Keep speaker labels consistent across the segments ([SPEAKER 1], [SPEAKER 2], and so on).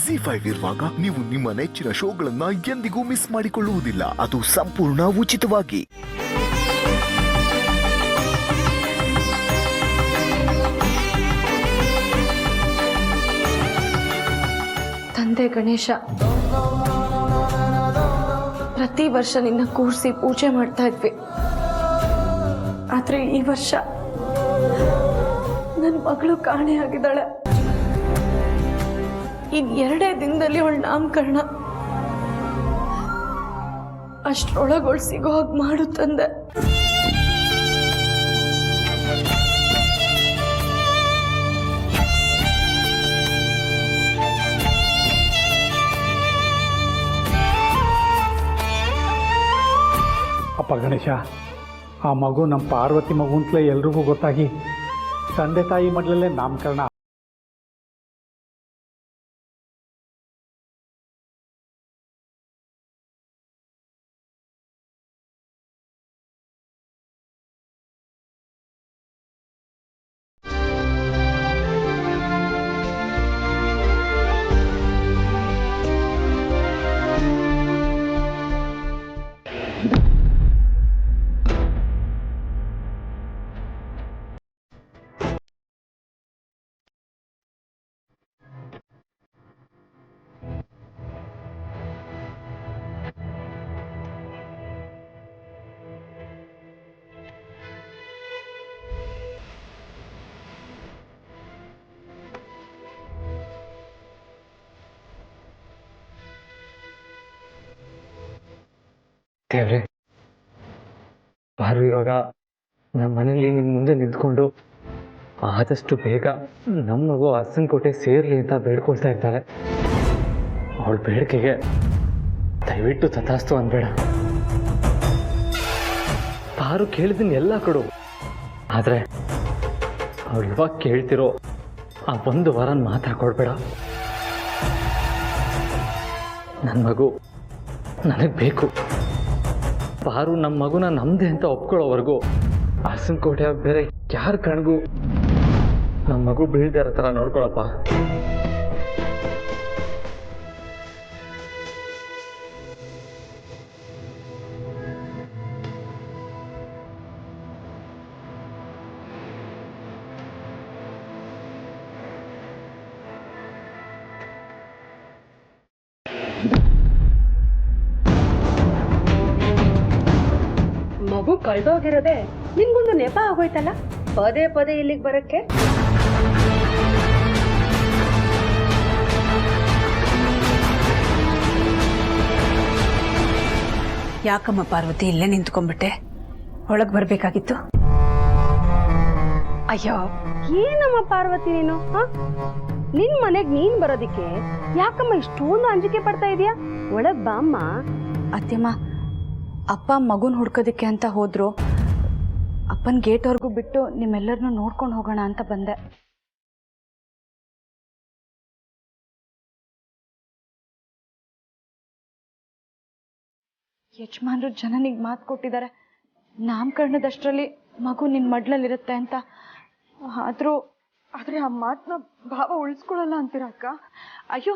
[SPEAKER 1] ZEE5 ಇರುವಾಗ ನೀವು ನಿಮ್ಮ ನೆಚ್ಚಿನ ಶೋಗಳನ್ನ ಎಂದಿಗೂ ಮಿಸ್ ಮಾಡಿಕೊಳ್ಳುವುದಿಲ್ಲ. ಅದು ಸಂಪೂರ್ಣ ಉಚಿತವಾಗಿ.
[SPEAKER 2] ತಂದೆ ಗಣೇಶ, ಪ್ರತಿ ವರ್ಷ ನಿನ್ನ ಕೂರಿಸಿ ಪೂಜೆ ಮಾಡ್ತಾ ಇದ್ವಿ. ಆದ್ರೆ ಈ ವರ್ಷ ನನ್ನ ಮಗಳು ಕಾಣೆಯಾಗಿದ್ದಾಳೆ. ಇನ್ 2 ದಿನದಲ್ಲಿ ಅವಳ ನಾಮಕರಣ. ಅಷ್ಟರೊಳಗೊಳು ಸಿಗೋ ಹಾಗೆ ಮಾಡು ತಂದೆ.
[SPEAKER 3] ಅಪ್ಪ ಗಣೇಶ, ಆ ಮಗು ನಮ್ಮ ಪಾರ್ವತಿ ಮಗು ಅಂತಲೇ ಎಲ್ರಿಗೂ ಗೊತ್ತಾಗಿ ತಂದೆ ತಾಯಿ ಮಡ್ಲಲ್ಲೇ ನಾಮಕರಣ.
[SPEAKER 4] ದೇವ್ರೆ, ಪಾರು ಇವಾಗ ನಮ್ಮ ಮನೇಲಿ ನಿನ್ನ ಮುಂದೆ ನಿಂತ್ಕೊಂಡು ಆದಷ್ಟು ಬೇಗ ನಮ್ಮ ಮಗು ಅರಸನಕೋಟೆ ಸೇರಲಿ ಅಂತ ಬೇಡ್ಕೊಳ್ತಾ ಇರ್ತಾಳೆ. ಅವಳ ಬೇಡಿಕೆಗೆ ದಯವಿಟ್ಟು ತಥಾಸ್ತು ಅನ್ಬೇಡ. ಪಾರು ಕೇಳಿದ್ದೀನಿ ಎಲ್ಲ ಕೊಡು, ಆದರೆ ಅವಳು ಇವಾಗ ಕೇಳ್ತಿರೋ ಆ 1 ವಾರನ ಮಾತಾಡ್ಕೊಡ್ಬೇಡ. ನನ್ನ ಮಗು ನನಗೆ ಬೇಕು. ಪಾರು ನಮ್ಮ ಮಗುನ ನಮ್ಮದೇ ಅಂತ ಒಪ್ಕೊಳ್ಳೋವರೆಗೂ ಅರಸನಕೋಟೆ ಬೇರೆ ಯಾರ ಕಣ್ಗೂ ನಮ್ಮ ಮಗು ಬೀಳ್ದೇ ಇರೋ ಥರ ನೋಡ್ಕೊಳಪ್ಪ.
[SPEAKER 5] ಮಗು ಕಳ್ದೋಗಿರೋದೆ ನಿನ್ಗೊಂದು ನೆಪ ಆಗೋಯ್ತಲ್ಲ, ಪದೇ ಪದೇ ಇಲ್ಲಿಗೆ ಬರಕ್ಕೆ.
[SPEAKER 6] ಯಾಕಮ್ಮ ಪಾರ್ವತಿ ಇಲ್ಲೇ ನಿಂತ್ಕೊಂಡ್ಬಿಟ್ಟೆ? ಒಳಗ್ ಬರ್ಬೇಕಾಗಿತ್ತು.
[SPEAKER 5] ಅಯ್ಯೋ, ಏನಮ್ಮ ಪಾರ್ವತಿ ನೀನು, ನಿನ್ ಮನೆಗ್ ನೀನ್ ಬರೋದಿಕ್ಕೆ ಯಾಕಮ್ಮ ಇಷ್ಟೊಂದು ಅಂಜಿಕೆ ಪಡ್ತಾ ಇದೀಯಾ? ಒಳಗ್ ಬಾಮ್ಮ.
[SPEAKER 6] ಅತ್ತೆಮ್ಮ, ಅಪ್ಪ ಮಗುನ್ ಹುಡ್ಕೋದಿಕ್ಕೆ ಅಂತ ಹೋದ್ರು. ಅಪ್ಪನ ಗೇಟ್ವರೆಗೂ ಬಿಟ್ಟು ನಿಮ್ಮೆಲ್ಲರನ್ನೂ ನೋಡ್ಕೊಂಡು ಹೋಗೋಣ ಅಂತ ಬಂದೆ. ಯಜಮಾನ್ರು ಜನನಿಗೆ ಮಾತು ಕೊಟ್ಟಿದ್ದಾರೆ, ನಾಮಕರಣದಷ್ಟರಲ್ಲಿ ಮಗು ನಿನ್ನ ಮಡ್ಲಲ್ಲಿರುತ್ತೆ ಅಂತ. ಆದ್ರೆ ಆ ಮಾತನ್ನ ಭಾವ ಉಳಿಸ್ಕೊಳ್ಳಲ್ಲ ಅಂತೀರ ಅಕ್ಕ? ಅಯ್ಯೋ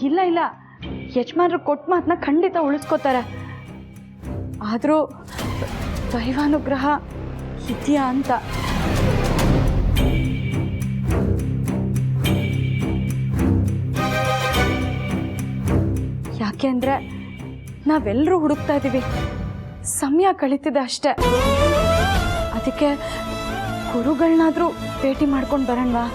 [SPEAKER 6] ಇಲ್ಲ ಇಲ್ಲ, ಯಜಮಾನ್ರು ಕೊಟ್ಟ ಮಾತನ್ನ ಖಂಡಿತ ಉಳಿಸ್ಕೋತಾರೆ. ಆದರೂ ದೈವಾನುಗ್ರಹ ಇದೆಯಾ ಅಂತ. ಯಾಕೆ ಅಂದರೆ ನಾವೆಲ್ಲರೂ ಹುಡುಕ್ತಾ ಇದ್ದೀವಿ, ಸಮಯ ಕಳೀತಿದೆ ಅಷ್ಟೆ. ಅದಕ್ಕೆ ಗುರುಗಳನ್ನಾದರೂ ಭೇಟಿ ಮಾಡ್ಕೊಂಡು ಬರೋಣವಾ?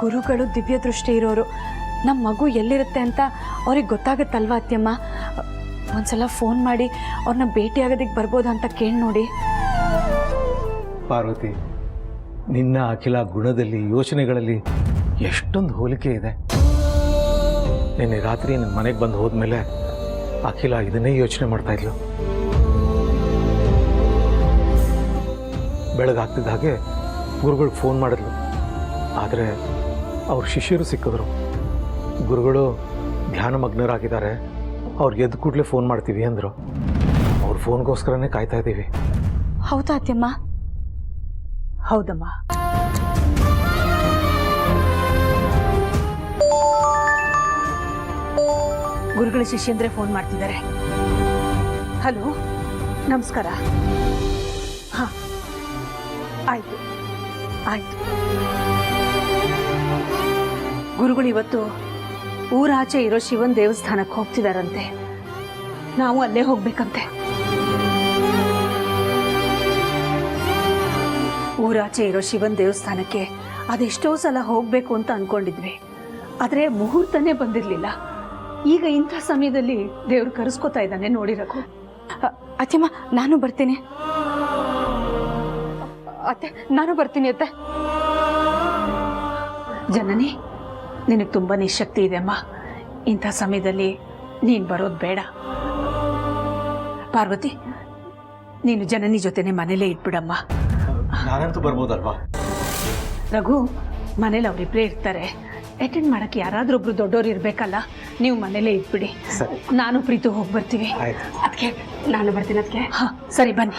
[SPEAKER 6] ಗುರುಗಳು ದಿವ್ಯ ದೃಷ್ಟಿ ಇರೋರು. ನಮ್ಮ ಮಗು ಎಲ್ಲಿರುತ್ತೆ ಅಂತ ಅವ್ರಿಗೆ ಗೊತ್ತಾಗತ್ತಲ್ವ ಅತ್ಯಮ್ಮ? ಒಂದ್ಸಲ ಫೋನ್ ಮಾಡಿ ಅವ್ರನ್ನ ಭೇಟಿಯಾಗೋದಕ್ಕೆ ಬರ್ಬೋದಾ ಅಂತ ಕೇಳಿ ನೋಡಿ.
[SPEAKER 7] ಪಾರ್ವತಿ, ನಿನ್ನ ಅಖಿಲ ಗುಣದಲ್ಲಿ, ಯೋಚನೆಗಳಲ್ಲಿ ಎಷ್ಟೊಂದು ಹೋಲಿಕೆ ಇದೆ. ನಿನ್ನೆ ರಾತ್ರಿ ನನ್ನ ಮನೆಗೆ ಬಂದು ಹೋದ್ಮೇಲೆ ಅಖಿಲ ಇದನ್ನೇ ಯೋಚನೆ ಮಾಡ್ತಾ ಇದ್ಲು. ಬೆಳಗಾಗ್ತಿದ್ದ ಹಾಗೆ ಗುರುಗಳಿಗೆ ಫೋನ್ ಮಾಡಿದ್ಲು. ಆದರೆ ಅವ್ರ ಶಿಷ್ಯರು ಸಿಕ್ಕಿದ್ರು. ಗುರುಗಳು ಧ್ಯಾನ ಮಗ್ನರಾಗಿದ್ದಾರೆ, ಅವ್ರಿಗೆ ಎದ್ದು ಕೂಡಲೇ ಫೋನ್ ಮಾಡ್ತೀವಿ ಅಂದರು. ಅವ್ರ ಅವ್ರ ಫೋನ್ಗೋಸ್ಕರನೇ ಕಾಯ್ತಾ ಇದ್ದೀವಿ.
[SPEAKER 6] ಹೌದಾ ಅತ್ತೆಮ್ಮ?
[SPEAKER 5] ಹೌದಮ್ಮ. ಗುರುಗಳ ಶಿಷ್ಯಂದ್ರೆ ಫೋನ್ ಮಾಡ್ತಿದ್ದಾರೆ. ಹಲೋ, ನಮಸ್ಕಾರ. ಹಾಂ, ಆಯಿತು ಆಯಿತು. ಗುರುಗಳು ಇವತ್ತು ಊರಾಚೆ ಇರೋ ಶಿವನ್ ದೇವಸ್ಥಾನಕ್ಕೆ ಹೋಗ್ತಿದಾರಂತೆ. ನಾವು ಅಲ್ಲೇ ಹೋಗ್ಬೇಕಂತೆ. ಊರಾಚೆ ಇರೋ ಶಿವನ್ ದೇವಸ್ಥಾನಕ್ಕೆ ಅದೆಷ್ಟೋ ಸಲ ಹೋಗಬೇಕು ಅಂತ ಅಂದ್ಕೊಂಡಿದ್ವಿ. ಆದರೆ ಮುಹೂರ್ತನೇ ಬಂದಿರಲಿಲ್ಲ. ಈಗ ಇಂಥ ಸಮಯದಲ್ಲಿ ದೇವ್ರು ಕರೆಸ್ಕೊತಾ ಇದ್ದಾನೆ ನೋಡಿರಕು.
[SPEAKER 6] ಅತ್ತೆಮ್ಮ, ನಾನು ಬರ್ತೀನಿ. ಅತ್ತೆ, ನಾನು ಬರ್ತೀನಿ ಅತ್ತೆ.
[SPEAKER 5] ಜನನಿ, ನಿನಗೆ ತುಂಬ ನಿಶಕ್ತಿ ಇದೆ ಅಮ್ಮ. ಇಂಥ ಸಮಯದಲ್ಲಿ ನೀನು ಬರೋದು ಬೇಡ. ಪಾರ್ವತಿ, ನೀನು ಜನನಿ ಜೊತೆನೆ ಮನೇಲೇ ಇಟ್ಬಿಡಮ್ಮ.
[SPEAKER 7] ನಾನಂತೂ ಬರ್ಬೋದಲ್ವಾ?
[SPEAKER 5] ರಘು, ಮನೇಲಿ ಅವರಿಬ್ಬರೇ ಇರ್ತಾರೆ. ಅಟೆಂಡ್ ಮಾಡಕ್ಕೆ ಯಾರಾದ್ರೊಬ್ರು ದೊಡ್ಡೋರು ಇರಬೇಕಲ್ಲ. ನೀವು ಮನೇಲೇ ಇಟ್ಬಿಡಿ. ನಾನು ಪ್ರೀತು ಹೋಗಿ ಬರ್ತೀವಿ. ಅದಕ್ಕೆ ನಾನು ಬರ್ತೀನಿ. ಅದಕ್ಕೆ ಹಾಂ, ಸರಿ ಬನ್ನಿ.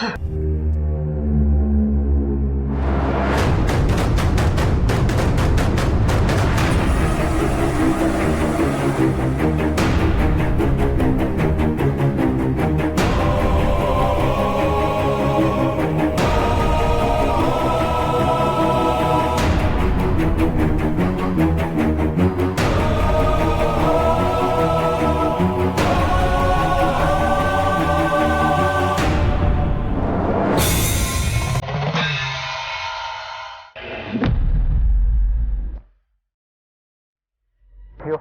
[SPEAKER 4] ಅಯ್ಯೋ,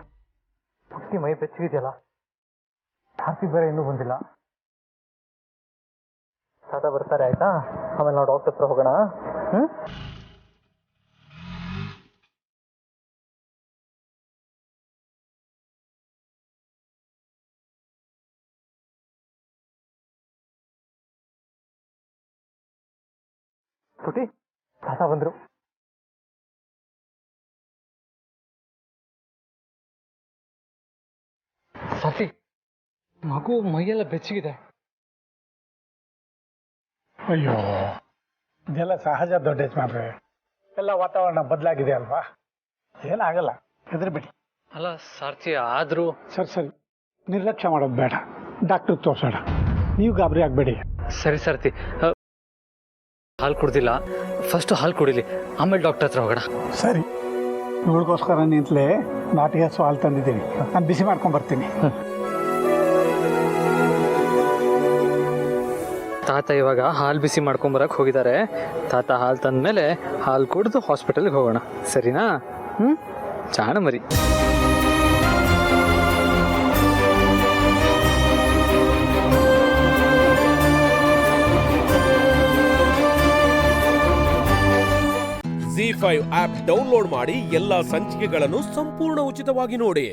[SPEAKER 4] ಪುಟ್ಟಿ ಮೈ ಬೆಚ್ಚಗಿದೆಯಲ್ಲ. ಹಾಕಿ ಬೇರೆ ಇನ್ನೂ ಬಂದಿಲ್ಲ. ತಾತ ಬರ್ತಾರೆ, ಆಯ್ತಾ? ಆಮೇಲೆ ನಾವು ಡಾಕ್ಟರ್ ಹತ್ರ ಹೋಗೋಣ. ಪುಟಿ, ತಾತ ಬಂದ್ರು. ಸಾಫಿ, ಮಗು ಮೈಯೆಲ್ಲ ಬೆಚ್ಚಗಿದೆ.
[SPEAKER 3] ಅಯ್ಯೋ, ಇದೆಲ್ಲ ಸಹಜ ದೊಡ್ಡ ಯಜಮಾನ್ರೆ. ಎಲ್ಲ ವಾತಾವರಣ ಬದಲಾಗಿದೆ ಅಲ್ವಾ, ಏನಾಗಲ್ಲ, ಹೆದರ್ಬಿಡಿ.
[SPEAKER 4] ಅಲ್ಲ ಸಾರ್ಥಿ, ಆದರೂ
[SPEAKER 3] ಸರಿ ಸರಿ, ನಿರ್ಲಕ್ಷ್ಯ ಮಾಡೋದು ಬೇಡ. ಡಾಕ್ಟ್ರಿಗೆ ತೋರ್ಸೋಣ, ನೀವು ಗಾಬರಿ ಆಗಬೇಡಿ.
[SPEAKER 4] ಸರಿ ಸಾರ್ಥಿ, ಹಾಲು ಕುಡ್ದಿಲ್ಲ, ಫಸ್ಟು ಹಾಲು ಕುಡಿಲಿ, ಆಮೇಲೆ ಡಾಕ್ಟರ್ ಹತ್ರ ಹೋಗೋಣ.
[SPEAKER 3] ಸರಿ, ಇವಳಿಗೋಸ್ಕರ ನಿಂತಲೇ ನಾಟಿ ಹಸು ಹಾಲು ತಂದಿದ್ದೀನಿ. ನಾನು ಬಿಸಿ ಮಾಡ್ಕೊಂಡ್ಬರ್ತೀನಿ.
[SPEAKER 4] ತಾತ ಇವಾಗ ಹಾಲು ಬಿಸಿ ಮಾಡ್ಕೊಂಬರಕ್ಕೆ ಹೋಗಿದ್ದಾರೆ. ತಾತ ಹಾಲು ತಂದಮೇಲೆ ಹಾಲು ಕುಡಿದು ಹಾಸ್ಪಿಟಲ್ಗೆ ಹೋಗೋಣ, ಸರಿನಾ? ಜಾಣ ಮರಿ.
[SPEAKER 8] ZEE5 ಆಪ್ ಡೌನ್ಲೋಡ್ ಮಾಡಿ ಎಲ್ಲಾ ಸಂಚಿಕೆಗಳನ್ನು ಸಂಪೂರ್ಣ ಉಚಿತವಾಗಿ ನೋಡಿ.